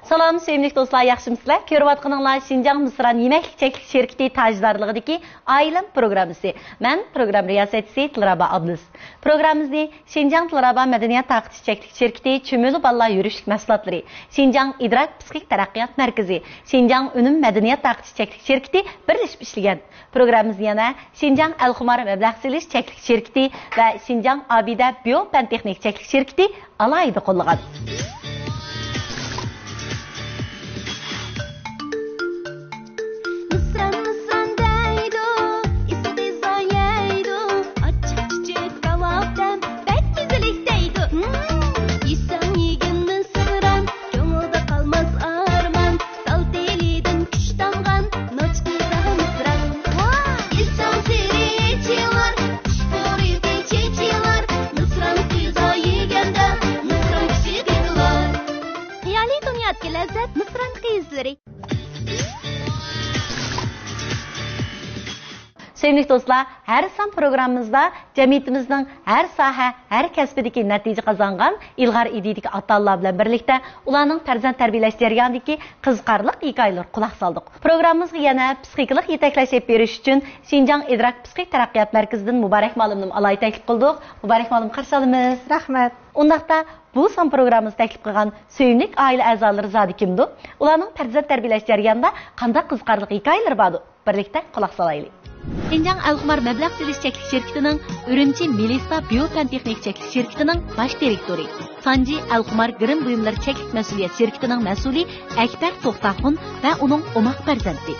Salam sevimli dostlar, yaxşımısınızlar? Görüyotganinglar Şinjan Misran Yemeklik Çeklik Şirketi tajdarlığıdaki Ailem programısı. Ben program riyasətçisi Tilraba Abdus. Programımızı Şinjan Tilraba Medeniyet Taqtiş Çeklik Şirketi Çümülü Balla Yürüşlük Məslatları, Şinjan İdrak Psikik Taraqqiyat Merkezi, Şinjan Ünüm Medeniyet Taqtiş Çeklik Şirketi birleşip işleyen. Programımız yana Şinjan El-Xumar Məbləğ Çeklik Şirketi ve Şinjan Abide Biopentexnik Çeklik Şirketi alaydı qollagan. Sevgili dostlar, her son programımızda cemiyetimizin her saha, her kasbideki netice kazangan ilgar ididiki atallar bilen birlikte ularning farzand tarbiyalash jarayonidagi qiziqarli hikoyalar quloq soldik. Programımızga yana psixikalik yetaklashib berish uchun Şinjan İdrak Psixik Taraqqiyot Markazidan Muborak Ma'lumni alay taklif qildik. Muborak Ma'lum qarshi olamiz. Rahmat. Undaqda bu son programımızda taklif qilgan söyümlik aile a'zolari zodi kimdi? Ularning farzand tarbiyalash jarayonida qanday qiziqarli hikoyalar bordi? Birlikte quloq solaylik. Şinjan El-Xumar Məbləğ Çeklik Şirketining Ürümçi Melisa Biopentexnik Çeklik Şirketining baş direktori, Sanji El-Xumar Girim buyumlar Çeklik Məsuliyyət Şirketining məsuli Akbar To'xtaxun va uning o'maq farzandi.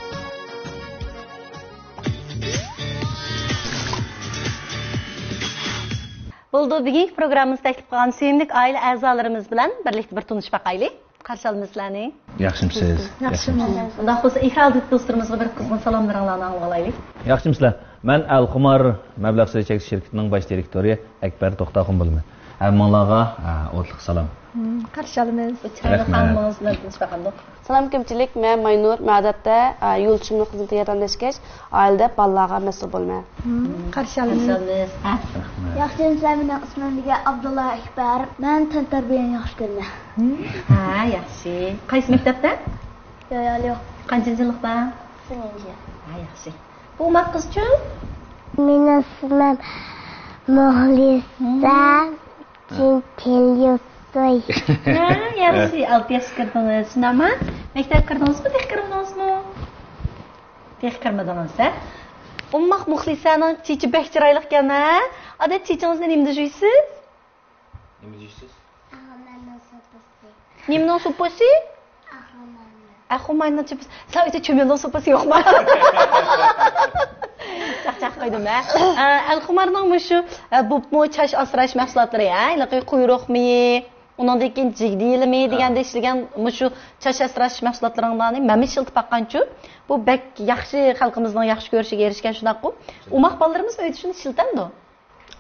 Bo'ldi, bugungi programmamiz taklif qilgan suyimlik oila a'zolarimiz bilan birlikda bir tanishib baqaylik. Qarshi olmisizlarni? Yaxshimisiz? Yaxshimisiz. Unda bo'lsa ihraldi do'stlarimizga bir qizg'in salomlaringlarni olaylik. Yaxshimisizlar? Men Al-Xumar Məbləğ Çeklik Şirketining baş direktori Akbar To'xtaxun bo'laman. Hammalarga o'tliq salom. Qarshi olamiz. Chiroyli xonimimiz bilan tanishib baqandik. Salam ko'pchilik, men Maynur, odatda yo'lchimlik xizmatiga yordamlashgach, oilada bolalarga mas'ul bo'lman. Qarshi olamiz. Yaxshimisizlar, mening ismim Abdulla Akbar. Men tan tarbiyani yaxshi ko'raman. Ha, yaxshi. Qaysi maktabda? Yo'q. Qanchinchi sinfda? 3-chi. Ha, yaxshi. Bu o'maq qizchi? Mening ismim Muxlisa Chintelyusoy. Ha, yaxshi. 6 yoshga kirdingiz. Shunami? Maktab kirdingizmi, tek kirdingizmi? Tek kirmadingiz, ha? O'maq Muxlisaning chichi bek chiroyli ekan, ha? Odat chichingizni nimda juysiz? Nima deysiz? Nimning supasi? Axumayning supasi. Sen o'ta cho'melning supasi yo'qmi? Chaq qo'ydim, ha. Al-Xumarning mushu bupmo chash asrash mahsulotlari, ha, ilaqi quyruqmi, undan keyin jigdilimi deganda ishlagan mushu chash asrash mahsulotlaringlarni mamish shiltib baqqanchu, bu bek yaxshi xalqimizning yaxshi ko'rishiga erishgan shunaqku. Umaq bolalarimiz o'ydi shuni shiltandi.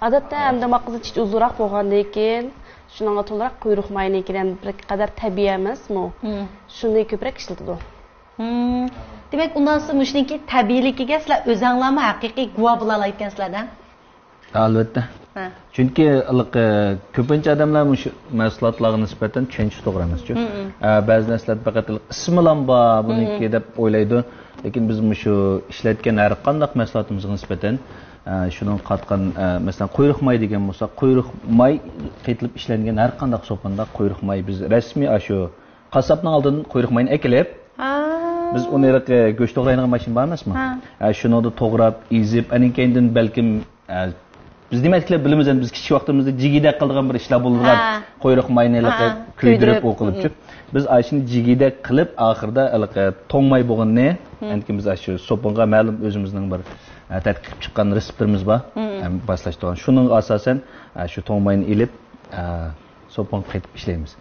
Odatda hamda maqsad chich uzunroq bo'lgandan keyin shunga to'liq quyruq mayni kelan bir qadar tabiiy emasmi? Shunday ko'proq ishlatadi. Demak, undan so'ng mushniki tabiiyligiga sizlar o'zinglarmi haqiqiy guvoh bo'la olasiz-da? Albatta. Chunki ko'pincha odamlar shu mahsulotlarga nisbatan tushunishi to'g'ri emas-ku. Ba'zi narsalar faqat ismi bilan bor buniki deb o'ylaydi, lekin biz shu ishlatgan har qanday mahsulotimizga nisbatan shuning qatgan masalan quyruq may degan bo'lsa, quyruq may qaytilib ishlangan har qanday so'panda quyruq may biz rasmiy shu qassobning oldidan quyruq mayni ekilib, biz uni go'sht to'g'raydigan mashina bor emasmi? Shuni to'g'rab, ezib, aning keyindan balkim biz demaklar bilamiz, biz kichik vaqtimizda jigida qilgan bir ishlar bo'lgan, quyruq mayni kuydirib o'qilibchi. Biz shuni jigida qilib, oxirida to'ngmay bo'lganni, endi biz shu so'ponga ma'lum o'zimizning bir tadqiq chiqqan reseptimiz bor, boshlashtirgan. Shuning asosan shu to'ngmayni ilib, so'pon qaytib ishlaymiz.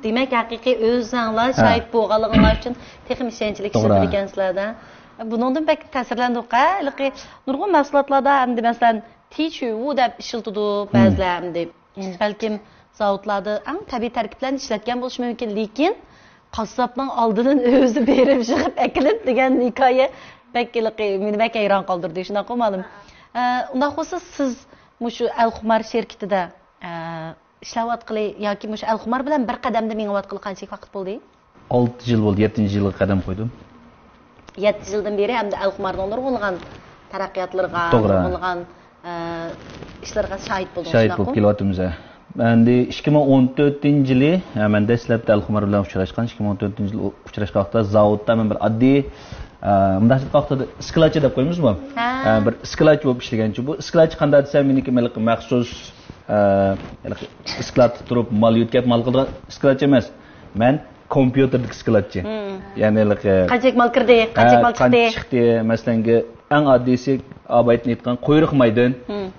Demak, haqiqiy o'zinglar shahid bo'lganliginglar uchun texnik ishonchlik ishlatib ekansizlarda. Bundan pek ta'sirlandik-a, nurg'un mahsulotlarda hamda masalan tichu deb ishlatadi ba'zilar hamda balkim zavodlarda eng tabiiy tarkiblarni ishlatgan bo'lishi mumkin, lekin qassobning oldidan o'zi berib chiqib ekilib degan hikoya meni bak hayron qoldirdi. Shunaqa ma'lum. Undan bo'lsa siz shu Al-Xumar shirkatida ishlayotqili yoki mush Al-Xumar bilan bir qadamda mengayotqili qancha vaqt bo'ldi? 6 yil bo'ldi, 7-chi yilga qadam qo'ydim. 7 yildan beri hamda Al-Xumarning nurg'unlagan taraqqiyotlarga, nurg'unlagan ishlarga shahid bo'ldim. Shahid bo'lib kelyapmiz. Endi 2014-yili men dastlabda Al-Xumar bilan uchrashgan, 2014-yil uchrashgan vaqtda zavodda men bir oddiy mundaq vaqtda iskilachchi deb qo'ymizmi? Bir iskilachchi bo'lib ishlaganchi. Bu iskilachchi qanday desam, meniki maxsus isklat turib mal yutkab mal qilgan iskilachchi emas. Men kompyuterdagi iskilachchi. Ya'ni qancha mal kirdi, qancha mal chiqdi. Masalan, eng oddiysi abaytni aytgan quyruq maydan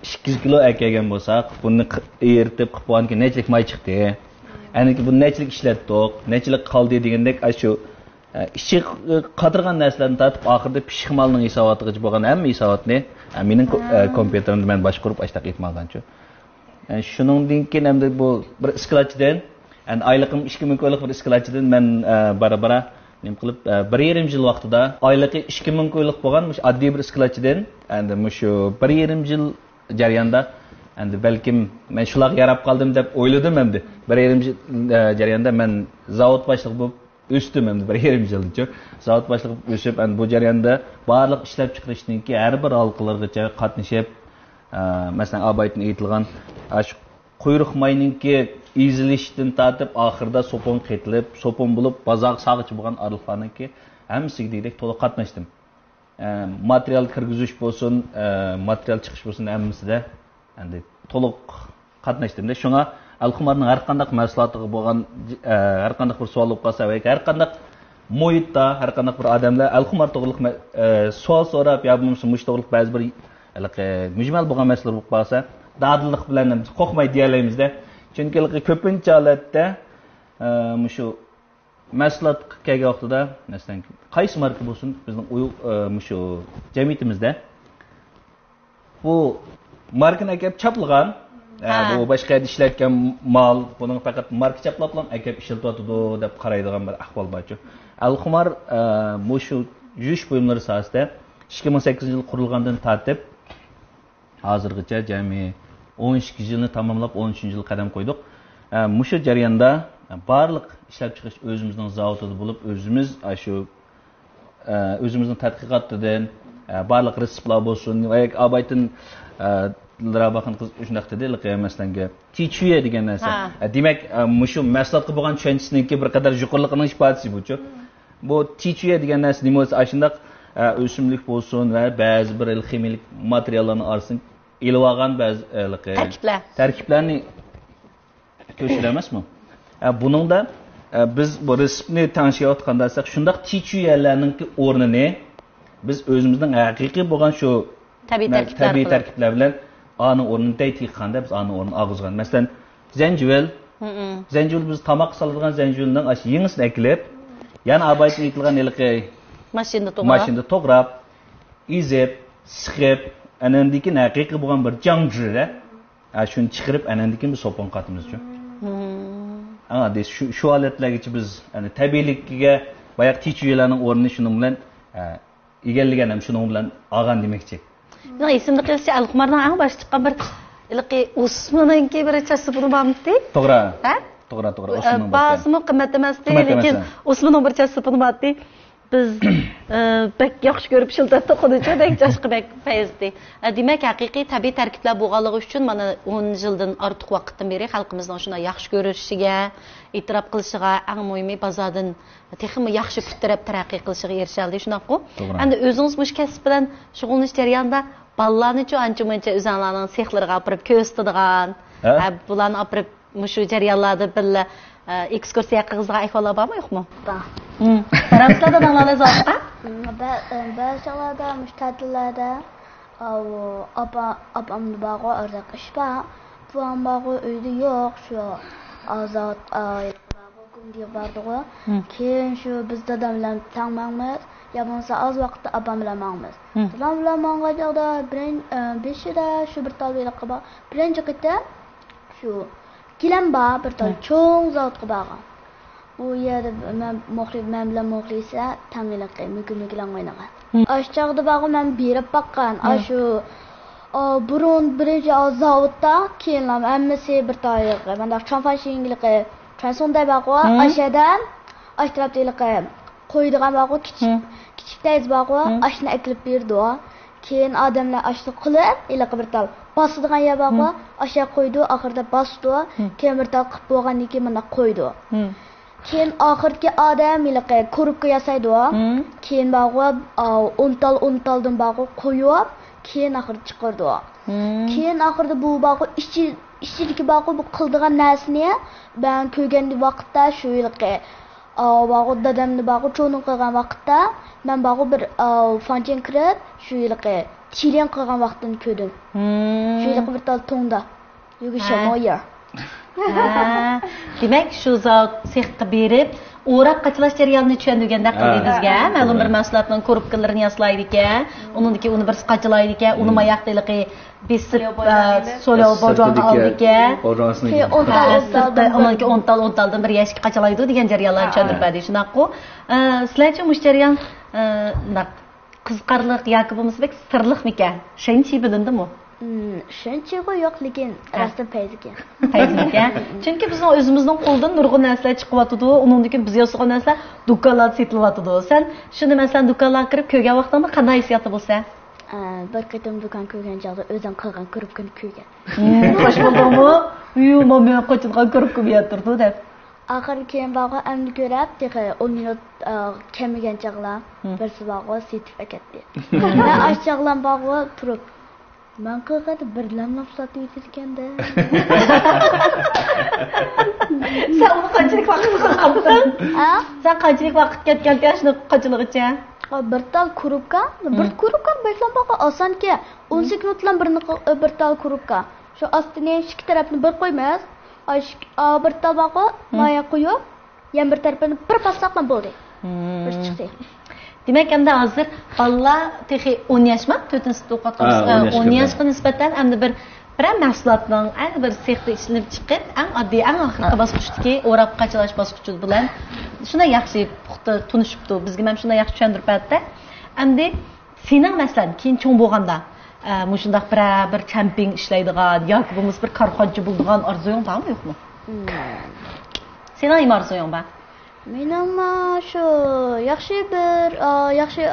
2 kilo akagan bo'lsak, buni eritib qilib qo'yganki nechilik may chiqdi. Ya'niki bu nechilik ishlatdik, nechilik qoldi degandek shu ishi qadirgan narsalarni tatib oxirida pishiq malning hisobotiga bo'lgan hamma hisobotni mening kompyuterimda men boshqarib ashtaq etmaganchu. Shuningdan keyin hamda bu bir iskilachchidan, yani oyligim 2000 ko'ylak bir iskilachchidan men bara nim qilib 1,5 yil vaqtida oyligi 2000 ko'ylak bo'lgan oddiy bir iskilachchidan endi shu 1,5 yil jarayonda endi balkim men shular yarab qoldim deb o'yladim endi 1,5 yil jarayonda men zavod boshlig'i bo'lib o'sdim endi 1,5 yilcha zavod boshlig'i bo'lib o'sib endi bu jarayonda barliq ishlab chiqarishninki har bir halqalargacha qatnashib masalan abaytni aytilgan shu quyruq mayninki izilishdan tatib oxirida sopon qetilib sopon bo'lib bozor sog'ichi bo'lgan ariqlarniki hammasiga degdek to'liq qatnashdim. Material kirgizish bo'lsin, material chiqish bo'lsin hammasida endi to'liq qatnashdim-da. Shunga Al-Xumarning har qanday mahsulotiga bo'lgan har qanday bir savol bo'lib qolsa va har qanday muhitda har qanday bir odamlar Al-Xumar to'g'riliq savol so'rab yo bo'lmasa mush to'g'riliq ba'zi bir mujmal bo'lgan masalalar bo'lib qolsa dadillik bilan qo'rqmay deyalaymiz-da. Chunki ko'pincha holatda shu mahsulot kelgan vaqtida masalan qaysi marka bo'lsin bizning shu jamiyatimizda bu markani akab chaplagan bu boshqa yerda ishlatgan mal buni faqat marka chaplab akab ishlatyotdi deb qaraydigan bir ahvol borchu. Al-Xumar shu yuvish buyumlari sohasida 2008-yil qurilgandan tortib hozirgacha jami 12 yilni tamomlab 13-yil qadam qo'ydik. Mushu jarayonda barliq ishlab chiqarish o'zimizning zavodida bo'lib, o'zimiz shu o'zimizning tadqiqotidan barliq reseptlar bo'lsin va abaytin Larabaxon qiz shunday dedi, masalan, tichuye degan narsa. Demak, mushu mahsulotga bo'lgan tushunchasiniki bir qadar yuqorligining ifodasi bu-chu. Bu tichuye degan narsa nima bo'lsa, shunday o'simlik bo'lsin va ba'zi bir ximiyalik materiallarni arsin ilib olgan ba'zi tarkiblarni ko'chirib emasmi? Buningda biz bu reseptni tanishayotganda shunday tichuyelarning o'rnini biz o'zimizning haqiqiy bo'lgan shu tabiiy tarkiblar bilan ani o'rnini taytiqanda biz ani o'rnini og'izgan. Masalan, zanjivil biz tomoq soladigan zanjivilning yengisini eklib, yana abaytni aytilgan mashinada to'g'rab, izib, siqib, anandiki haqiqiy bo'lgan bir jangjilar shuni chiqarib anandiki bir sopon qatimiz-chu. Shu holatlargacha biz tabiiylikka boyaq tichuyelarning o'rnini shuning bilan egallagan ham shuning bilan olgan demakchi. Mening esimda qolsa Al-Xumardan eng bosh chiqqan bir Usmonninki bir chasibini bormidi? To'g'ri. Ha? To'g'ri. Basimi qimmat emasdi, lekin Usmonning bir chasibini bordi. Biz bek yaxshi ko'rib shiltatdi qo'nicha bek joshqi bek fayzdi. Demak, haqiqiy tabiiy tarkiblar bo'lganligi uchun mana 10 yildan ortiq vaqtdan beri xalqimizning shuna yaxshi ko'rishiga, e'tirof qilishiga, eng muhimi bozordan texmi yaxshi putirib taraqqiy qilishiga erishildi, shunaqku. Endi o'zingiz bu kasb bilan shug'ullanish jarayonida ballarni-chu ancha-muncha o'zinglarning sexlariga olib ko'rsatadigan, bularni olib shu jarayonlarda billa ekskursiya qilg'izgan ahvollar bormi, yo'qmi? Bor. Arablarda danglarlar zoqqa? Ba'zilarda mushtadillarda opamni bog'i arzaq ish bor. Bu ham bog'i uyda yo'q, shu ozod kunga bordi-ku. Keyin shu biz dadam bilan tangmamiz, yo bo'lmasa oz vaqtda opam bilan mangmiz. Dadam bilan mang'ajaqda 5da shu bir talbiyalikqa bor. Birinchi qita shu Kilam bir to'y cho'ng zavodga borgan. U yerda men bilan muxlisa tamliqqa mumkinliklar o'ynagan. Oshchog'da borgan men berib baqqan. Shu burun birinchi zavodda keyinlam hammasi bir tariqi mana chanfashingiligi transonday baqo ashadan ashtrabdiligi qo'ydigan baqo kichikdayz baqo ashni aklib berdi keyin odamlar ashni qilib ilaqi bir tal bosadigan yer baqo asha qo'ydi oxirida bosdi keyin bir tal qilib bo'lgandan keyin mana qo'ydi keyin oxirgi odam ilaqi ko'ribga yasaydi keyin baqo untaldan baqo qo'yib keyin oxir chiqardi keyin oxirida bu baqo ichidagi baqo bu qildigan narsani ben ko'rgan vaqtda shu ilaqi baqo dadamni baqo cho'nin qilgan vaqtda men baqo bir fanchen kirib shu ilaqi chilen qilgan vaqtini ko'rdim shu ilaqi bir tal to'ngda yugisha moya demak shu zot sexga berib o'rab qachilash jarayonini tushundirganda qildi bizga ma'lum bir mahsulotning ko'ribkalarini yaslaydi ekan uniki uni bir qachilaydi ekan uni mayoqdagi besib so'lov bojonni oldi ekan uniki o'ntaldan bir yashik qachilaydi degan jarayonlarni tushuntirib berdi shunaqu sizlarcha mush jarayon qiziqarli yoki bo'lmasa sirliqmikan shanchi bilindimi shunchaga yo'q lekin rostdan payzigan chunki bizni o'zimizning qo'ldan nurg'un narsalar chiqyotidi undan biz yosagan narsalar do'konlarda sotilyotidi sen shuni masalan do'konlarga kirib ko'rgan vaqtda qanday hissiyoti bo'lsa bir qatim do'kon ko'rgan joyda o'zim qilgan ko'ribkani ko'rgan xo'sh bo'ldimi men qo'chilgan ko'ribkani yottirdi deb oxiri keyin bog'i amni ko'rib 10 minut kamigan chog'lar birsi bog'i setib akatdi men ashchog'lan bog'i turib ben qilg'ada birlamlab sotib etkanda sen uni qanchalik vaqt qilgansan sen qanchalik vaqt ketgan shuni qanchaligicha bir tal kurubka beklan baqa osonki 18 minutdan bir tal kurubka shu ostiga ikki tarafini bir qo'ymas bir tal baqa maya qo'yib yan bir tarafini bir pasaqdan bo'ldi bir chiqdi demak endi hozir bolalar texi 10 yoshmi 4-sinfda o'qiyotganimizga 10 yoshga nisbatan endi bir mahsulotning bir sexda ishlanib chiqib eng oddiy eng oxirgi bosqichdagi o'rab qachilash bosqichi bilan shunday yaxshi puxta tunishibdi bizga ham shunday yaxshi tushuntirib berdi endi sening masalan keyin cho'ng bo'lganda shundoq bir champing ishlaydigan yoki bo'lmasa bir korxonchi bo'ladigan orzuying bormi yo'qmi sening orzuying bor mening shu yaxshi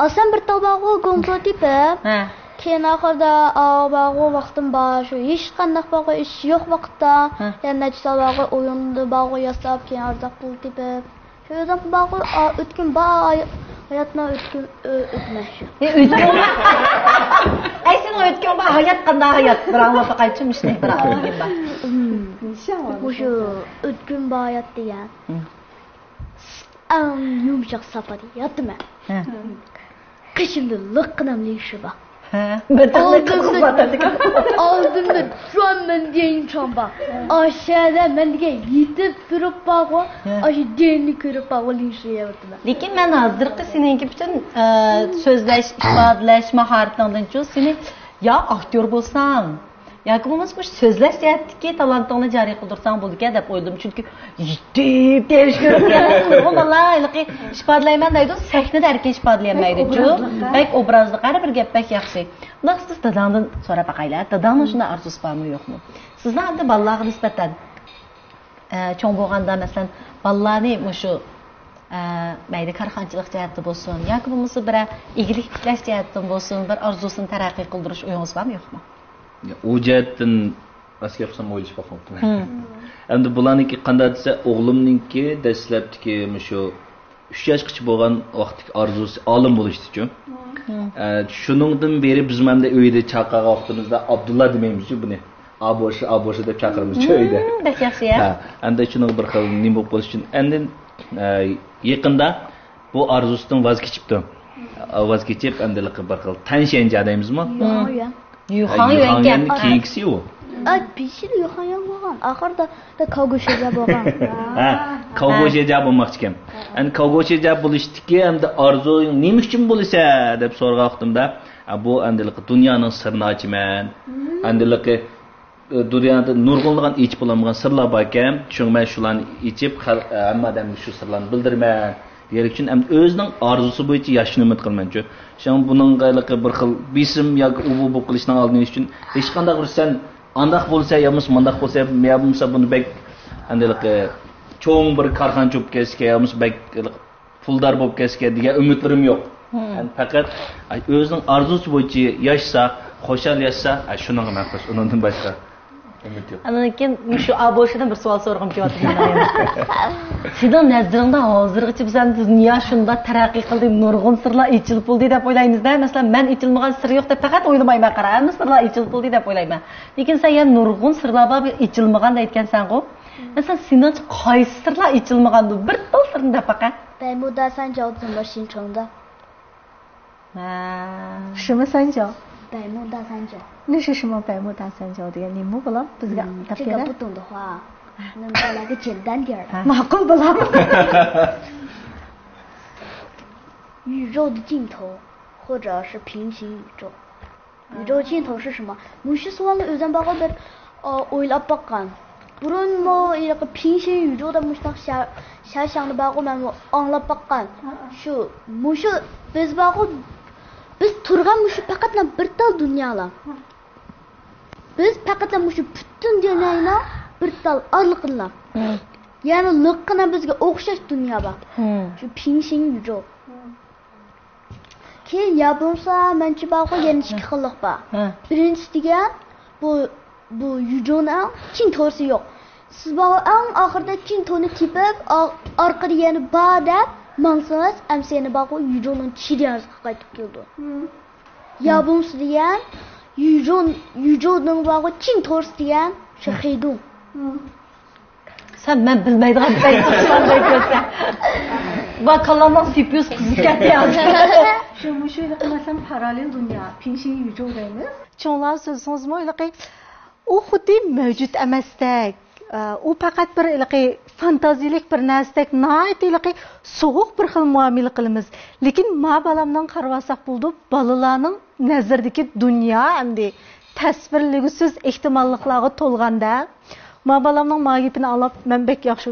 oson bir tabog'i gomzo tipi keyin oxirida bog'i vaqtim bor shu hech qanday bog'i ish yo'q vaqtda yana tabog'i o'yinni bog'i yasab keyin arzoq pul tepib shu yerdan bog'i o'tkin hayotni o'tmashi ay sen o'tgan hayot qanday hayot bir anglab qaytchim ishni bir anglagim bor shu o'tkin hayot degan yumshoq safari yotma qishimda liqqinamli shu bor oldimda tuaman deyin chomba aşağıda menga yetib turib bog'i o'sha denni ko'rib bog'lishayapman lekin men hozirgi seniki uchun so'zlash ifodalash mahoratingdan cho'z seni yo aktyor bo'lsang yoki bo'lmasa bu so'zlash jihatdagi talentingni joriy qildirsang bo'ldi-ku deb o'yladim chunki yetib derish ko'rib vallahi ifodalayman deydi sahnada erkin ifodalayolmaydi-ku bak obrazli qara bir gap bak yaxshi unda siz dadangdan so'rab baqaylar dadangning shunday orzusi bormi yo'qmi sizni endi bolalarga nisbatan cho'ng bo'lganda masalan bolalarni shu mayli korxonchilik jihatda bo'lsin yoki bo'lmasa bir egilik tiklash jihatdan bo'lsin bir orzusini taraqqiy qildirish o'yingiz bormi yo'qmi u jihatdan aslga yapsam o'ylashib boqmoqdim endi bularniki qanday desa o'g'limniki dastlabdiki shu 3 yoshgacha bo'lgan vaqtdagi orzusi olim bo'lishdi-ku shuningdan beri biz mana uyda chaqirgan vaqtimizda Abdulla demaymiz-ku buni aboshi deb chaqiramiz-ku uyda bak yaxshi ya endi shuning bir xil nima bo'lib qolish uchun endi yaqinda bu orzusidan voz kechibdi voz kechib endi bir xil tanshenja deymizmi Yuxan keyingisi u. Pishir yuxan bo'lgan. Oxirida kavg'oshiga bo'lgan. Kavg'oshiga bo'lmoqchi ekan. Endi kavg'oshiga bo'lishdiki, endi orzu nima uchun bo'lsa deb so'ragan vaqtimda, bu endi dunyoning sirini ochaman. Endi dunyoda nurg'unligan ichib bo'lmagan sirlar bor ekan. Shunga men shularni ichib hamma odamga shu sirlarni bildirman demek için hem özünün arzusu boyunca yaşını ümit qilmanchu. Şun bunun qayliqi bir xil bisim yoki bu qilishning oldini uchun hech qanday bir sen andaq bo'lsa yoki mundaq bo'lsa ya bo'lmasa buni bek andiliqi cho'ng bir karxon cho'p kesga yoki bek puldar bo'lib kesga degan umidlarim yo'q. Yani faqat özünün arzusu boyunca yaşsa, xoşal yaşsa, şunun maqsad, undan başqa ümit yo'q. Andan keyin shu aboşadan bir savol so'rag'im kelyapti. Sizning nazaringda hozirgacha bizning dunyo shunda taraqqiy qildi, nurg'un sirlar ochilib bo'ldi deb o'ylaymiz-da. Masalan, men ochilmagan sir yo'q deb faqat o'ylamayman, qarayman, sirlar ochilib bo'ldi deb o'ylayman. Lekin sen ya nurg'un sirlar bor, ochilmagan aytgansan-ku. Masalan, sening qaysi sirlar ochilmagan-du? Bir tal sirni faqat. 百慕大三角怎么形成的？什么三角？百慕大三角。那是什么百慕大三角的呀？你们不了，不是个。这个不懂的话，那么再来个简单点的。马过不了。宇宙的尽头，或者是平行宇宙。宇宙尽头是什么？무시 수왕의 özden bir oylab bakkan. Burun mu ileriki平行 宇宙的muştak şaşanı bağı ben anlap bakkan. Şu muşu biz bağı biz turgan muşu pakatla bir tal dünyalar. Biz pakatla muşu bütün dünyayla bir tal arlıqınla. Yani lıqqına bizge okşaş dünya bak. Şu 平行 宇宙. Ki yapımsa mençi bağı yenişki xillik bak. Birincisi degen bu 宇宙'nın çintosu yok. Siz bağı en ahırda çintonu tipip arkada yani bağ dep mansınız emsiyeni bağı 宇宙 'nın çiryanızı qaytıp geldi. Yapımsı degen 宇宙 'nın bağı çintosu degen şu xeydun. Sen ben bilmeydiğim bir kısmını bekliyorsun. Bakalım sipyus kızı geldi. Şu şöyle mesela paralel dünya, 平行 宇宙 deymiz. Çoğunlar sözünüz mü öyle o xuddi mevcut emasdek. O faqat bir ilqi fantazilik bir narsdek, nayt ilqi soğuq bir xil muamele qilamiz. Lekin ma balamdan qarvasak bo'ldi, balalarning nazaridagi dunyo endi tasvirligisiz ehtimolliklarga to'lganda ma balamning magipini olib men bek yaxshi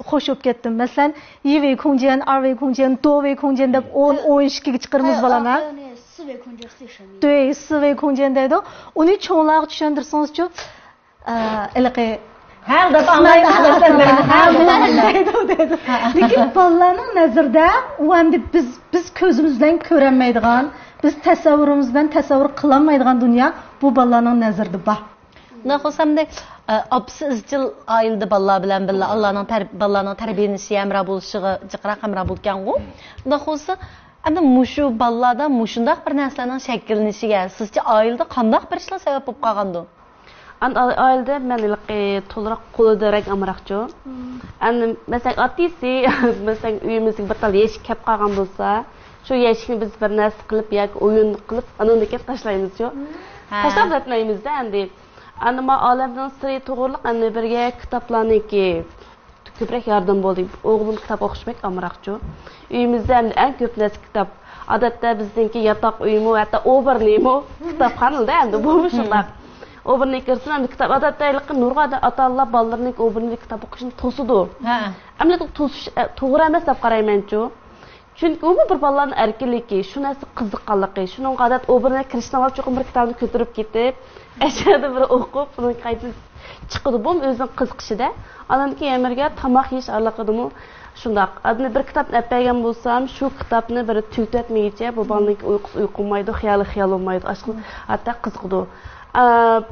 xo'sh bo'lib ketdim. Masalan, yivi konjen, arvi konjen, dovi konjen deb 10 o'yinga chiqirmiz balama. 四维空间最神秘。对，四维空间deydi. Uni cho'nglarga tushuntirsangiz-chi, ilqi Her defa anlaymaydi. Lekin bolalarning nazarida u endi biz ko'zimizdan ko'rolmaydigan, biz tasavvurimizdan tasavvur qilolmaydigan dunyo bu bolalarning nazarida bor. Naxosamda apsi izchil oilada bolalar bilan birga Allohning tarbiyasi hamroh bo'lishiga jiqroq hamroh bo'lgan-ku. Naxosa endi mushu bolalarda mushundaq bir narsalarning shakllanishiga sizcha oilada qanday bir ishlar sabab bo'lib qolgandi? Ailede ben tolarak kolarak amrakçı. Yani mesela atisi mesela üyümüzün bir tal yeşik kep kalgan bolsa, şu yeşikni biz bir narsa qilib yoki o'yin qilib anondaki tashlaymiz yo. Tashlab etmaymiz da endi. Endi ma olamdan siri to'g'riliq endi birga kitoblarniki ko'proq yordam bo'ldi. O'g'lim kitob o'qishmak amrakçı. Uyimizda endi eng ko'p narsa kitob. Odatda bizningki yotoq uyimi, hatto o'birlimi kitobxonada endi bu shunday. Obrnik kirsin hem kitap adataylık nurga atallar ballarının obrnik kitap okuşunu tosudu. Ama toğra emas dep qaraymançu. Çünkü o bir balların erkinligi, şu narsa qiziqqanligi, şunun adat obrnik kirishni olib cho'qim bir kitobni ko'tarib ketib, ashada bir o'qib, buni qaytib chiqdi. Bu o'zining qiziqishida. Ananki emirga tamoq yeyish aralaqidimi? Shundaq. Adni bir kitobni apagan bo'lsam, shu kitobni bir tugtatmaycha bu balaning uyqusi uyqulmaydi, xiyol olmaydi. Hatta qiziqdi.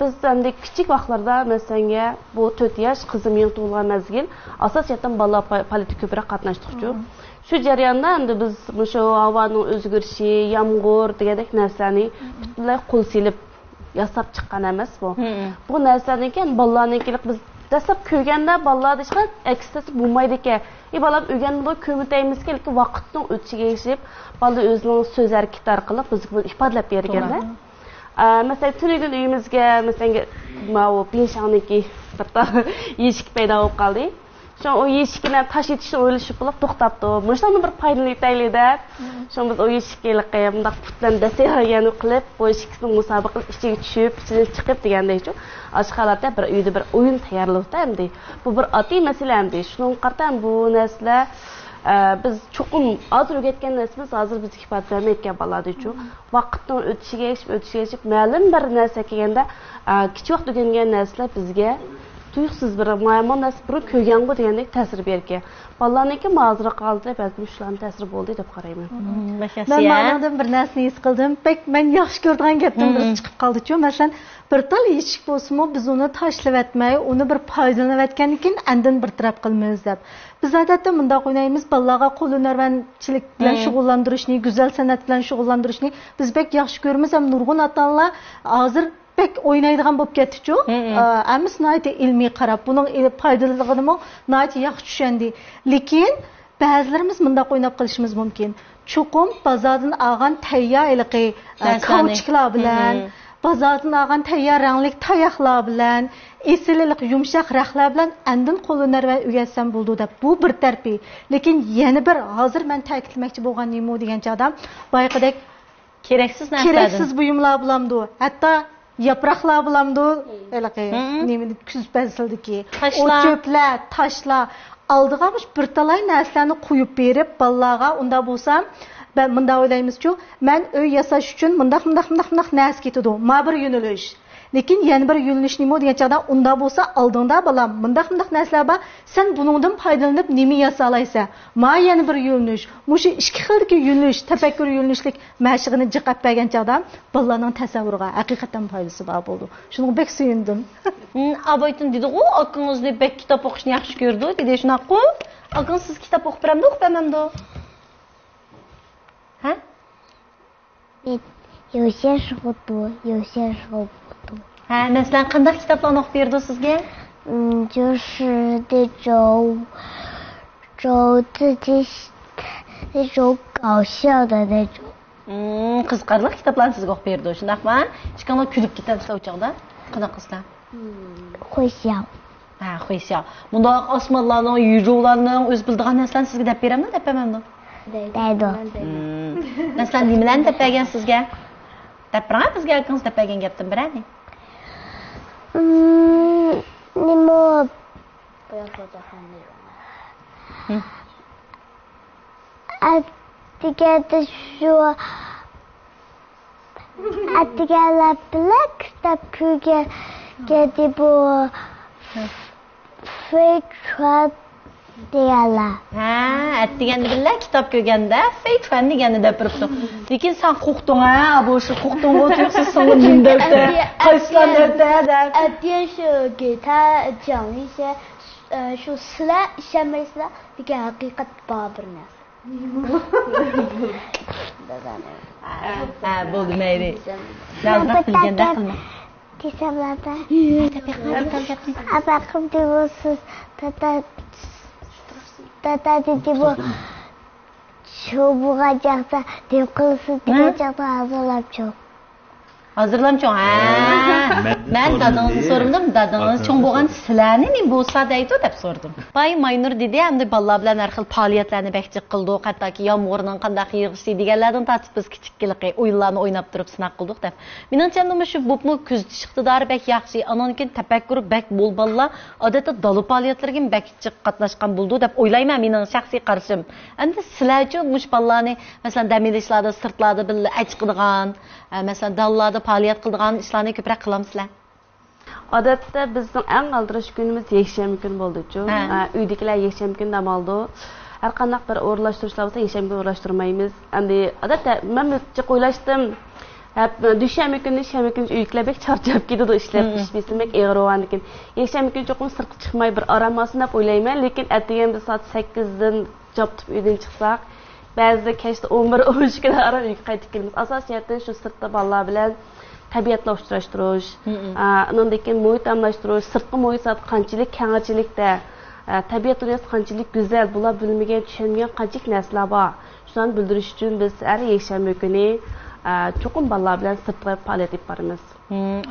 Biz endi kichik vaqtlarda mesela bu 4 yosh qizim yangi tug'ilgan mazgil asosiyatan bolalar politika ko'proq qatnashdik-ku. Shu jarayonda endi biz shu havoning o'zgarishi, yomg'ir degandek narsalarni butunlay qo'l silib yasab chiqqan emas bu. Bu narsadan keyin bolalarnikilik biz dastlab ko'rganda bolalarda hech qanday ekstasi bo'lmaydi ekan. Bolam o'rganib ko'mitaymiz-ki, vaqtning o'tishiga erishib, bola o'zining so'z harakati orqali bizga buni ifodalab berganda. Mesela tünügün uyumuzga mesela o pinşaniki hatta yeşik paydo bo'lib qoldi. Şu o yeşikni taş etishni o'ylashib bo'lib to'xtabdi. Mana bir foydali tayli deb, şu biz o yeşikka bundoq putdan dasayani qilib, o yeşikni musobaqa ichiga tushib, ichidan chiqib degandek-ku. Ochiq holatda bir uyda bir o'yin tayyorlashda endi. Bu bir oddiy masala endi. Shunga qarata bu narsalar biz cho'qim hozir o'rgatgan narsamiz hozir bizga ifod bermayotgan bo'ladi uchun vaqtning o'tishiga ma'lum bir narsa kelganda kichik vaqt o'rgangan narsalar bizga tuyuqsiz bir ma'lum narsa bir ko'rganga degandek ta'sir bergan bolalarniki ma'zura qoldi balki shularning ta'siri bo'ldi deb qarayman men ma'nodan bir narsani his qildim pek men yaxshi ko'rgan gapdan biri chiqib qoldi-ku masalan bir tal eshik bo'lsa-mu biz uni tashlab etmay uni bir foydalanayotgandan keyin andin bir taraf qilmaymiz deb biz odatda bundoq o'ynaymiz bolalarga qo'l hunarmandchilik bilan shug'ullantirishni go'zal san'at bilan shug'ullantirishni biz bek yaxshi ko'ramiz ham nurg'un ota-onalar hozir pek o'ynaydigan bo'lib ketdi-ku. Ammo nihoyatda ilmiy qarab, buning foydaligini nihoyatda yaxshi tushundi. Lekin ba'zilarimiz bundoq o'ynab qilishimiz mumkin. Cho'qim bozordan olgan tayyorliqi kauchuklar bilan, bozordan olgan tayyor rangli tayoqlar bilan, esiliq yumshoq raqlar bilan andin qo'llar va o'gatsam bo'ldi deb. Bu bir tarpi. Lekin yana bir hozir men ta'kidlamoqchi bo'lgan nima degan odam, boyaqidek keraksiz buyumlar bilamdi. Hatto yaproqlar bilamdi, nima kuz bazildiki, o'cho'plar, toshlar oldigamış bir talay narsalarni qo'yib berib, bolalarga unda bo'lsam, ben bunda o'ylaymiz-ku, men uy yasash uchun mundaq narsa ketadi. Ma bir yo'nalish. Lekin yana bir yo'nalish nima degan chaqda unda bo'lsa, oldingda bolam, mundaq narsalar bor, sen buningdan foydalanib nima yasa olaysan? Ma yana bir yo'nalish. Mushu ikki xildagi yo'nalish, tafakkur yo'nalishlik mashig'ini jiqab bergan chaqda bolalarning tasavvuriga haqiqatan foydasi bor bo'ldi. Shuni bek suyundim. Abaytin dedi-ku, akangizni bek kitob o'qishni yaxshi ko'rdi, dedi shunaqa-ku. Akangiz siz kitob o'qib beramdi, o'qimamdi? Ha? 有些时候多，有些时候不多。 Ha, masalan, qanday kitoblarni o'qib berdi sizga? 就是那种自己那种搞笑的那种。Qiziqarli kitoblarni sizga o'qib berdi, shundaqmi? Hech qanday kulib ketadi o chog'da. Qanaqa qizlar? 会笑。 Ha, qo'ysa. Bunda osmonlarning, yuruvlarning o'z bildigan narsalarni sizga deb berammi, deb bermamdi? Deydi. Masalan, nimalarni deb bergan sizga? Deb bergan bizga akangiz deb bergan gapdan birani? 你们不要说这话内容了。Adigada şu Adigala Black kitap köge bu Feytran diyorlar. Ha, atdiganda billah kitob ko'rganda Feytran deganni deb turibdi. Lekin sen qo'rqding ha, bu shu qo'rqding o'tiribsiz so'ng mindakda. Qayslarni deb. 电视给他讲一些şu sizlar ishonmaysizlar degan haqiqat bor bir narsa. Ha, bo'ldi mayli. Nazrat qilganda qilma. Kesamlarda. Abaqim diyorsiz. Tata dedi bu. Şu buğacakta dep qilsiz degachaqda hazırlab çok. Hazırlamchon. Ha. Men dadingizni so'radim, dadingiz cho'ng bo'lgan sizlarni nima bo'lsa deydi deb so'radim. Bay Maynur dedi, hamda bolalar bilan har xil faoliyatlarni bekchik qildik, hattoki yomg'irning qanday yig'ishi deganlardan tortib biz kichikkilik o'yinlarni o'ynab turib sinab qildik deb. Menimcha nima shu bupmu kuzatish iqtidori bek yaxshi, anonkin tafakkuri bek bo'l bolalar odatda dala faoliyatlariga bekchik qatnashgan bo'ldi deb o'ylayman, mening shaxsiy qarashim. Endi sizlarchi mush bolalarni masalan damilishlarda, sirtlarda birga achqidigan, masalan dallarda faoliyat qiladigan ishlarni ko'proq qilamizlar. Odatda bizning eng aldirish kunimiz yakshanba kuni bo'ldi-ku. Uydagilar yakshanba kuni dam oldi. Har qanday bir o'rlashtirishlar bo'lsa yakshanba kuni o'rlashtirmaymiz. Endi odatda men o'ylashdim, dushanba kuni uydagilar bek charchab ketadi ishlab, ish bismak eg'irvan ekan. Yakshanba kuni cho'qim sirtga chiqmay bir orom olsin deb o'ylayman, lekin ertaga biz soat 8 dan joptib uydan chiqsak, ba'zida kechda 11-12 ga ara uyga qaytib kelamiz. Asosiyatdan shu sirtda bolalar bilan tabiatla uchrashtirish, undan keyin muhit almashtirish, sirtqi muhit qanchalik kengchilikda, tabiat dunyosi qanchalik go'zal, bular bilmagan, tushunmagan qanchalik narsalar bor. Shuni bildirish uchun biz har yakshanba kuni cho'qim bolalar bilan sirtqa faoliyat olib boramiz.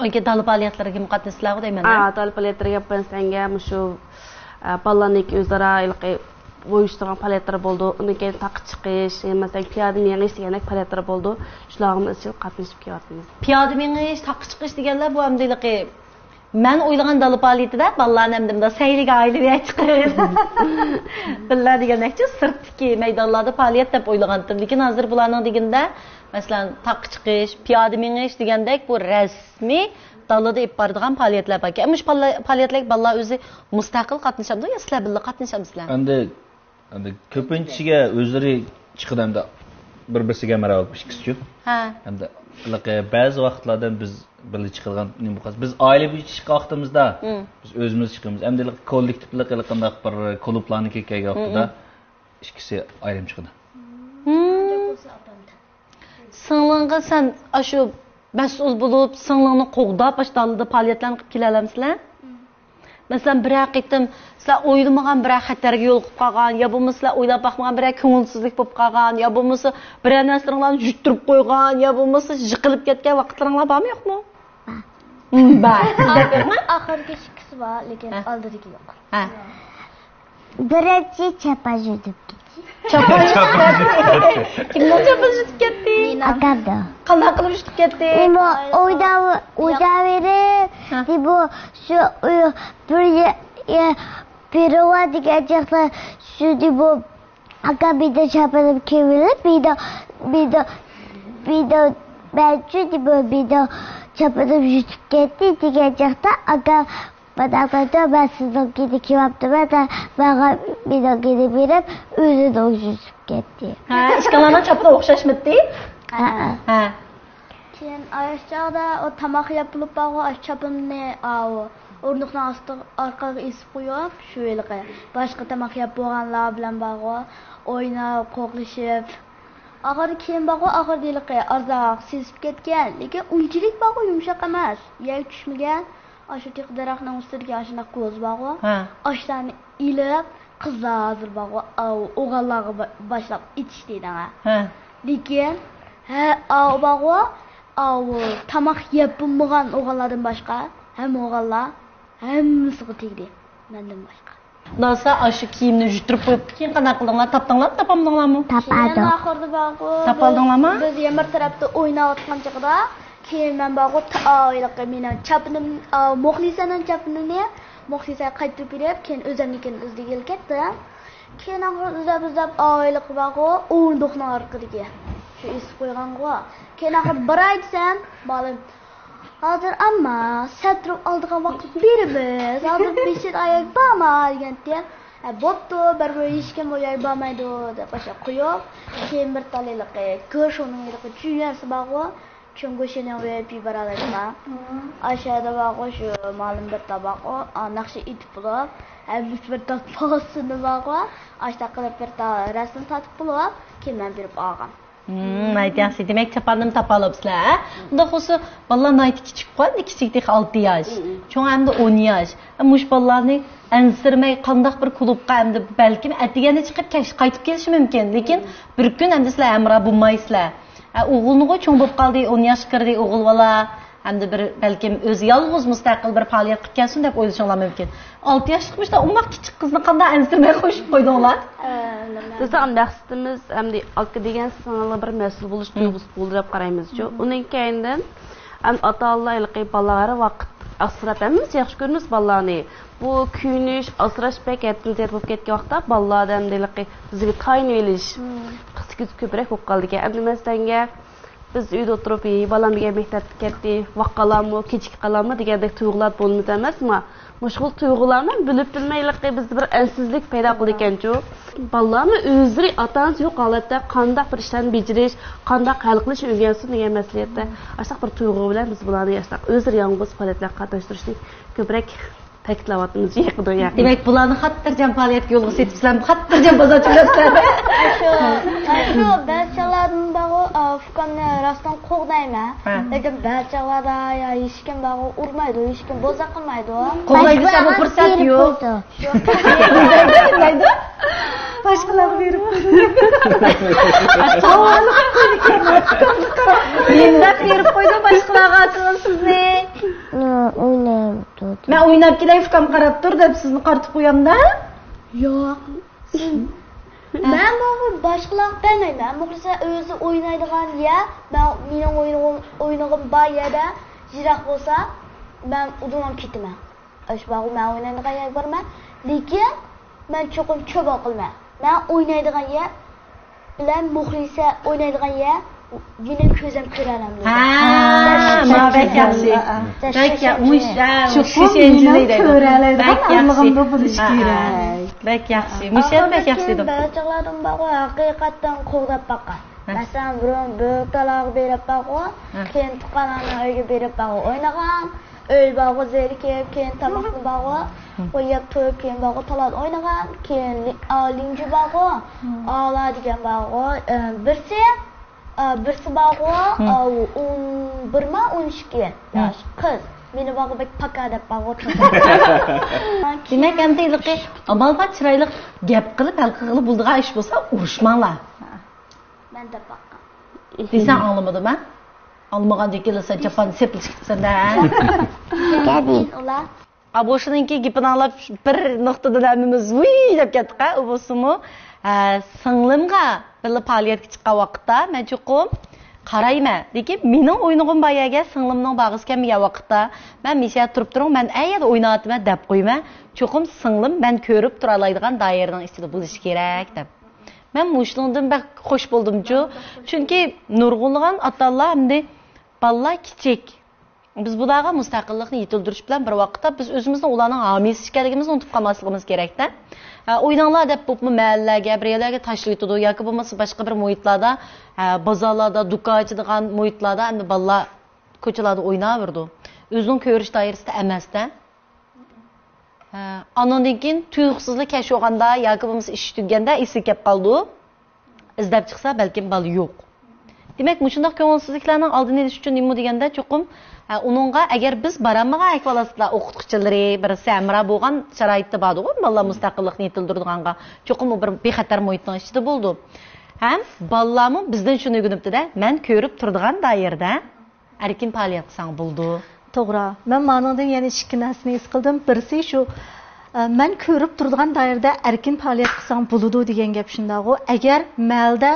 O'yga dala faoliyatlariga qatnashlar deyman. Dala faoliyatlariga qatnashsanga shu bolalarning o'zaro bo'yishtirgan faoliyatlar bo'ldi. Undan keyin taqib chiqish, masalan, piyoda menish degan faoliyatlar bo'ldi. Shularimiz uchun qatnashib kelyapmiz. Piyoda menish, taqib chiqish deganlar bu hamdiliqi Ben oylagan dalı paliyeti de balların emdimde seylik aileye çıkıyor. Billa degenekçe sırttaki meydanlarda paliyet de oylagandım. Lekin hazır bulanın diginde mesela tak çıkış, piyade miniş degendek bu resmi dalıda ip bardıgan paliyetler var. Ama şu paliyetler ballar özü müstakil katlaşamdı ya sizler birlikte katlaşamsızlar. Endi ko'pinchaga o'zlari chiqadimda bir-birisiga marab olib ishkisi uchun. Ha. Endi ba'zi vaqtlarda biz birga chiqadigan nima qilamiz? Biz oilaviy chiqqan vaqtimizda biz o'zimiz chiqamiz. Endi kollektivlik qanday bir klublarni kelgan vaqtida ikkisi ayrim chiqadi. Sınlığına sen aşı məsul bulup sınlığını qoğdab başdalıda fəaliyyətlərini qılıb kilələmsizlər? Məsələn, bir haqiqətən sizlər oylamagan bir xətərə yoluqub qalğan, ya bu sizlər oylab baxmagan bir köngülsüzlük bo'lib qalğan, ya bu bir nəsrlərni jutturub qoyğan, ya bu jiqilib ketgan vaqtlaringlar bormi, yo'qmi? Bor. Oxirgi ikkisi bor, lekin oldidagi yo'q. Ha. Birinchi chapa jutib Kimlar chapa jutib ketdi? Akada. Qanday qilib jutib ketdi? Nima o'yda verib, bu shu pirova degan chaqda shu bu akabida chapalib kelib, bida ba'chi bida chapalib jutib ketdi degan chaqda aka Badakada ben sizden gidip kebaptı da bana bir de gidip verip özü de uçup gitti. Ha, işkalarına çapına okşaşmadı. Ha. Keyin aşağıda o tamak yapılıp bağı aşçapını orduqdan arqaga esib qo'yib, shu yilqi boshqa tamak yap bo'lganlar bilan bağı o'ynab, qo'qlashib. Axir keyin bağı axir yilqi arzaq sezib ketgan, lekin unchilik bağı yumshoq emas, yer tushmagan. Aşı tek daraxtning ustiga ashuna ko'z bağı, ashlarni ilib, qizlar hozir bağı o'g'illarga boshlab itishdi ha. Lekin bağı tamak yapılmagan o'g'illardan boshqa, ham o'g'illar hammasiga tegdi, mendan boshqa. Nasıl aşı kiyimni juturib qo'yib, keyin qanday qildinglar? Tapdinglar, topamdinglarmi? Tapadim. Oxirida bağı Tapaldinglarmi? Biz yamir tarafda o'ynayotgan chaqda keyin men bağı oyliqqa meni chapnim Muxlisaning chapnini Muxlisa qaytib berib, keyin o'zimnikini izlab ketdi. Keyin uzab oyliq bağı o'rndoqning orqasiga shu esib qo'ygan-ku. Keyin axir bir aytsam, bolam hozir amma satrib oldigan vaqt beribmiz. Hozir beshit oyoq borma deganda, bo'pti, bir hech kim oyoq bormaydi deb o'sha qo'yib, keyin bir taliliqqa ko'rshoning yiliqqa chuyarsi bağı Çünkü VIP baralarına aşağıda bağı şu malum bir tabak o nakşı itip bulup bir tatpasını bağı aşağı kılıp bir resim tatıp bulup kimden bir bağım. Nayt yaxshi, demek chapandim tapalabsizlar, ha? Unda xusu ballar nayti kichik qoldi, kichikdek 6 yosh. Cho'ng hamda 10 yosh. Mush ballarni ansirmay qandaq bir klubga hamda balkim atigani chiqib qaytib kelishi mumkin, lekin bir kun hamda sizlar amra bo'lmaysizlar. O'g'ilni cho'ng bo'lib qoldi, 10 yosh kirdi o'g'il bola, hamda bir balkim o'zi yolg'iz mustaqil bir faoliyat qilib kelsin deb o'ylashinglar mumkin. 6 yoshlikmishda umuq kichik qizni qanday ansirmay qo'shib qo'ydinglar? Bizning maqsadimiz hamda alqa degan singillar bir mas'ul bo'lish tuyg'usi bo'ldi deb qaraymiz-ku. Uning keyindan ota-onalar bolalar vaqt asrab emas, yaxshi ko'ramiz bolalarni. Bu kuyinish, asrash pek ettilib bo'lib ketgan vaqtda bolalar hamda bizga tayin elish qisqiz ko'proq bo'lib qoldi ekan. Endi masalanga biz uyda o'tirib, balam degan maktabga ketdi, vaqalarmi, kechki qalammi degandek tuyg'ular bo'lmasa emasmi? Mushg'ul tuyg'ularni bilib bilmaylikda bizda bir ansizlik paydo qildi ekan-ku. Bolalarni o'zlari ota-onasi yo'q holatda qanday bir ishlarni bajarish, qanday hal qilish o'rgansin degan masalada asaq bir tuyg'u bilan biz bularni yashaq o'zlari yolg'iz faoliyatlarga qatnashtirishni ko'proq ta'kidlayapmiz yaqinda. Demak, bularni xattirjam faoliyatga yo'lga setibsizlar, xattirjam bozorchilarsizlar. Shu barchalarning bağı fuqamni rostdan qo'g'dayman. Lekin barchalarda hech kim bağı urmaydi, hech kim boza qilmaydi. Qo'g'daysa bu fursat yo'q. Qo'g'daydi. Boshqalarga berib qo'ydi. Menda berib qo'ydi boshqalarga sizni. O'ynab Men o'ynab kelay, fuqam qarab tur deb sizni qartib qo'yamda? Yo'q. Men bu boshqalar bilmayman. Muxlisa o'zi o'ynaydigan ya, men mening o'ynag'im bor yerda jiroq bo'lsa, ben udumam ketime. Aşbağı ben oynaydigan yer barman. Lekin ben çoğum çöp qilma. Ben oynaydigan yer bilan Muxlisa oynaydigan yer yine ko'zim ko'ralam. Ha, bek yaxshi. Bek yaxshi. Shu anlig'imda bo'lish kerak. Bek yaxshi. Mushat bek yaxshi edi. Barchalardan baqo haqiqatdan qo'g'dab baqqan. Masalan, biron bir taloq berib baqo, keyin tuqqanlarni uyga berib baqo o'ynagan. Öyle bağı zerke, keyin tamaklı bağı, o yaptığı keyin bağı talat oynagan, keyin linci bağı, ağla diyen bağı, birisi bağı, 11 mi 12 yaş kız. Beni bağı bek pakadap bağı Demek endi ilqi amalga chiroyli gap qilib, hal qilib buldigan ish bo'lsa, urishmanglar. Ben de baqqan. Desang anglamadim men. Almagandan keyin sen Japan sepilishsan da. Ular Aboşiningki gapini anglab bir nuqtadan hammamiz vuy deb ketdik-a, u bo'lsa-mu, singlimga birga faoliyatga chiqqan vaqtda men cho'qim qarayman. Lekin mening o'ynag'im bayaga singlimning bag'isi kelmagan vaqtda men mesha turib turing, men ayada o'ynayapman deb qo'yman. Cho'qim singlim men ko'rib tura oladigan doiraning ichida bo'lishi kerak deb. Men mushundan bak xo'sh bo'ldim-ku. Chunki nurg'unlagan ota-onalar hamda balalar kichik. Biz bularga mustaqillikni yetildirish bilan bir vaqtda biz o'zimizning ularning homiysi ekanligimizni unutib qolmasligimiz kerak-da. O'ynanglar deb bo'pmi mahallaga, bir yerlarga tashlayotdi yoki bo'lmasa boshqa bir muhitlarda, bozorlarda, do'konchidigan muhitlarda endi balalar ko'chalarda o'ynaverdi. O'zining ko'rish doirasida emas-da. Anondan keyin tuyuqsizlik kash olganda yoki bo'lmasa ish tuganda esi kelib qoldi. İzdab chiqsa balkim bala yo'q. Demak, mushundoq ko'ngilsizliklarning oldini olish uchun nima deganda cho'qim uningga agar biz barammagan akvalaslar o'qituvchilari bir samra bo'lgan sharoitda bordi-ku, bolalar mustaqillikni yetildirdiganga, cho'qim bir bexatar muhitning ichida bo'ldi. Ham bolalarmi bizdan shuni o'rganibdi-da, men ko'rib turadigan doirada erkin faoliyat qilsang bo'ldi. To'g'ri. Men ma'nodan yana ikki narsani his qildim. Birisi shu men ko'rib turadigan doirada erkin faoliyat qilsang bo'ladi degan gap shunday-ku. Agar malda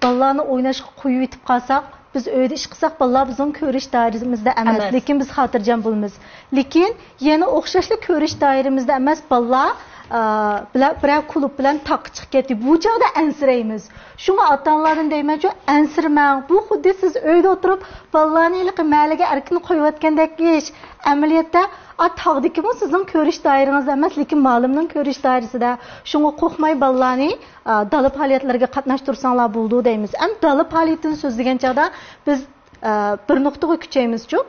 bolalarni o'ynashga qo'yib yetib qolsak, biz uyda ish qilsak, bolalar bizning ko'rish doiramizda emas, lekin biz xotirjam bo'lamiz. Lekin yana o'xshashli ko'rish doiramizda emas, bolalar bilan klub bilan taqqa chiqib ketdi. Bu chog'da ansiraymiz. Shunga ota-onalardan deyman-ku, ansirmang. Bu xuddi siz uyda o'tirib bolalarni mahallaga erkin qo'yayotgandek ish. Amaliyotda tog'dikimi sizning ko'rish doirangiz emas, lekin ma'lumning ko'rish doirasida. Shunga qo'rqmay bolalarni dala faoliyatlarga qatnashtirsanglar bo'ldi deymiz. Ham dala faoliyatini so'zlagan chog'da biz bir nuqtaga kuchaymiz-ku.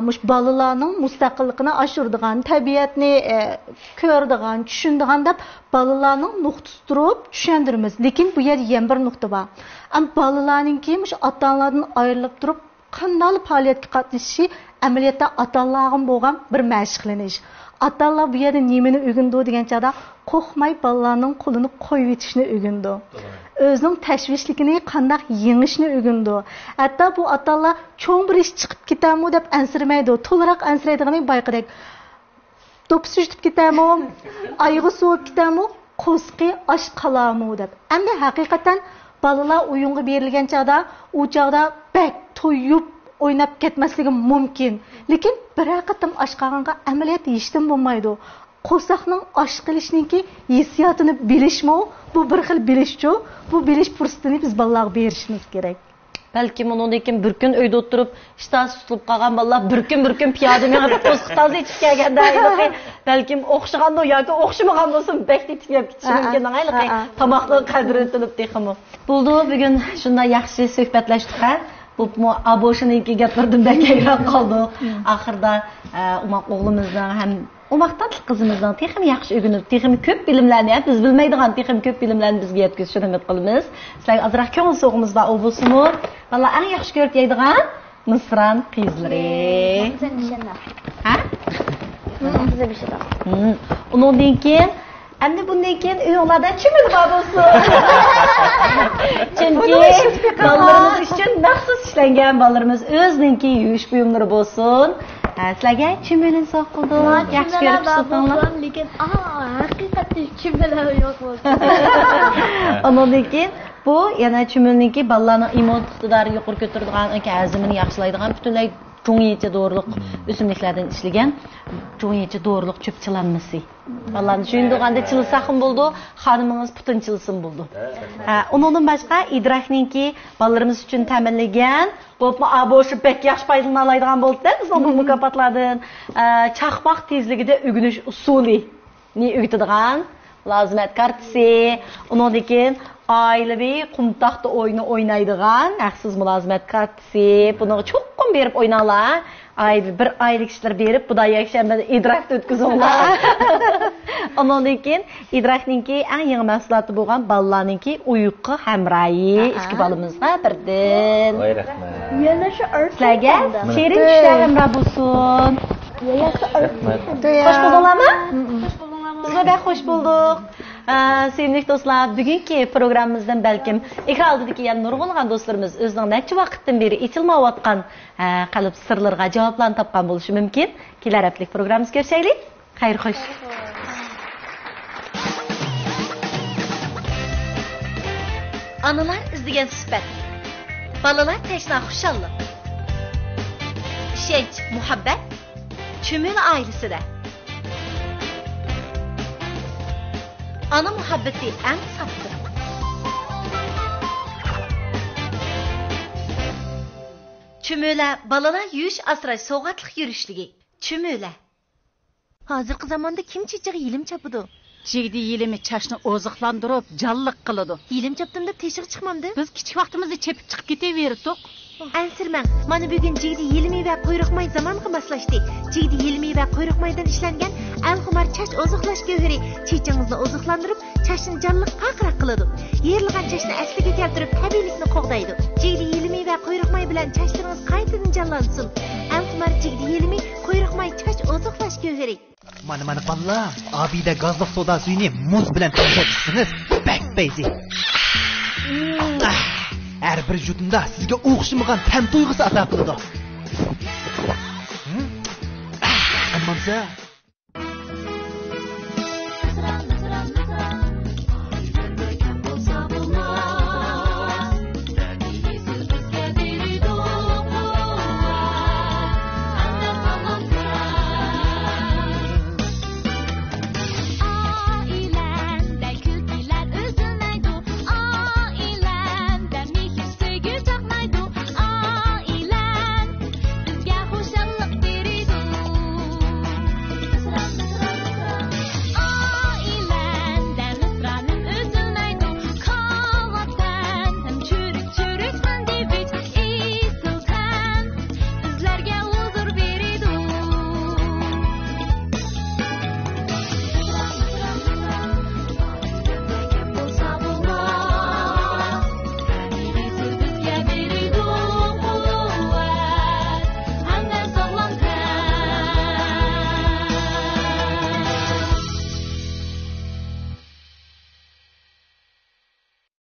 Mush balalarning mustaqilligini oshiradigan, tabiatni ko'radigan, tushunadigan deb balalarning nuqtasi turib tushundiramiz. Lekin bu yerda yana bir nuqta bor. Am balalarningki mush ota-onalardan ayrilib turib qanday faoliyatga qatnashishi amaliyotda ota-onalarga bo'lgan bir mashg'ulanish. Ota-onalar bu yerda nimani o'rgandi degan chog'da qo'rqmay balalarning qo'lini qo'yib yetishni o'rgandi. Özünün təşvişlikini qandaq yengishni o'rgandi. Hatto bu ota-onalar cho'ng bir ish chiqib ketami deb ansirmaydi. To'liq ansiraydigani bayqidek. To'pisi yutib ketami, oyog'i suvib ketami, qo'sqi osh qalami deb. Endi haqiqatan balalar o'yinga berilgan chog'da, u chog'da bak to'yib o'ynab ketmasligi mumkin. Lekin bir qatim osh qolganga amaliyot yeyishdan bo'lmaydi. Qo'saqning osh qilishningki hissiyotini bilishmi, bu bir xil bilishchu, bu bilish fursatini biz bolalarga berishimiz kerak. Balki undan keyin bir kun uyda o'tirib, ishtasi tutilib qolgan bolalar bir kun piyoda minib qo'shiq toza ichib kelganda, balkim o'xshaganda yoki o'xshamagan bo'lsa, bekda tiyib ketishi mumkin. Tomoqning qadri tilib texmi. Bo'ldi, bugun shunday yaxshi suhbatlashdik-a. Bu aboşiniki gapirdim da kayroq qoldik. Oxirda o'g'limizning ham Umaqdan qizimizdan texnik yaxshi o'rganib, texnik ko'p bilimlarni, biz bilmaydigan texnik ko'p bilimlarni bizga yetkazishni umid qilamiz. Sizlarga azroq ko'ngil so'g'imiz bor bo'lsin-mu? Valla eng yaxshi ko'rib yeydigan Misran qizlari. Ha? Bize bir şey daha. Undan keyin endi bundan keyin uyinglarda chimil bor bo'lsin. Chunki bolalarimiz uchun maxsus ishlangan bolalarimiz o'ziniki yuvish buyumlari bo'lsin. Sizlarga chimilin sog' qildik. Yaxshi ko'rib chiqdinglar. Lekin haqiqatda chimillar yo'q bo'ldi. Undan keyin bu yana chimilniki bolalarning immun iqtidorini yuqori ko'taradigan, azmini yaxshilaydigan, butunlay Çoğunyeçe doğruluk üsümliklerden işlegen çoğunyeçe doğruluk çöp çılanması. Vallahi düşündüğünde çılısakın buldu, hanımınız putun çılısın buldu. Onun başka idrakninki ballarımız için temelligen bo'libmi boşu pek yaş paydalını alaydıgan bo'ldi da biz bu mükaffatlardan çakmak tezligide ügünüş usulü ni ügütüdügan lazimet kartisi onundakin ailevi kumtakta oyunu oynaydıgan haksız mülazimet kartisi bunu çok berip oynarlar. Bir aylık işler berip bu da yakşamda idrakta ötküzüyorlar. Ondan keyin idrakninki eng yangi mahsuloti bo'lgan balalarninki uyqu hamroyi ikki balamizga birdan. Voy rahmat. Yana shu Sizlarga shirin tushlar hamroh bo'lsin. Hoş buldinglarmi? Hoş buldinglarmi? Bizga da hoş bulduk. Sevimli dostlar, bugünkü programımızdan belki ekran aldığındaki yani nurgulgan dostlarımız özünün neçe vakitten beri içilmeyotgan kalıp sırlarga cevaplarını tapkan buluşu mümkün. Kelar haftalık programımız görüşelim. Hayır hoş. Anılar izleyen süsbət. Balalar teşna xuşallık. İşenç, muhabbet. Çümül ailesi de. Ana muhabbeti en saptı. Çümüle balalar yüş asraş soğatlık yürüşlüğü. Çümüle. Hazırkı zamanda kim çiçeği ilim çapıdı? Jigdi yelimi çaşını oziqlandırıp jallık kılıdı. İlim çaptığımda teşik çıkmamdı. Biz kichik vaqtimizda chepib chiqib ketaverdik. Ansirmang, mana bugun jigdi yelimi va quyruqmay zamonga moslashdi. Jigdi yelimi va quyruqmaydan ishlangan al-xumar chash oziqlash gavhari chechingizni oziqlantirib, chashni jalliq qaqraq qiladi. Yerilgan chashni asliga keltirib, tabiiylikni qo'g'daydi. Jigdi yelimi va quyruqmay bilan chashlaringiz qaytadan jallansin. Al-xumar jigdi yelimi quyruqmay chash oziqlash gavhari. Mana ballar, abida gazliq soda suyini muz bilan to'shaqsiniz. Bakbayzi. Her bir yudumda sizga o'xshamagan tan tuyg'usi ato qiladi. Ammamsa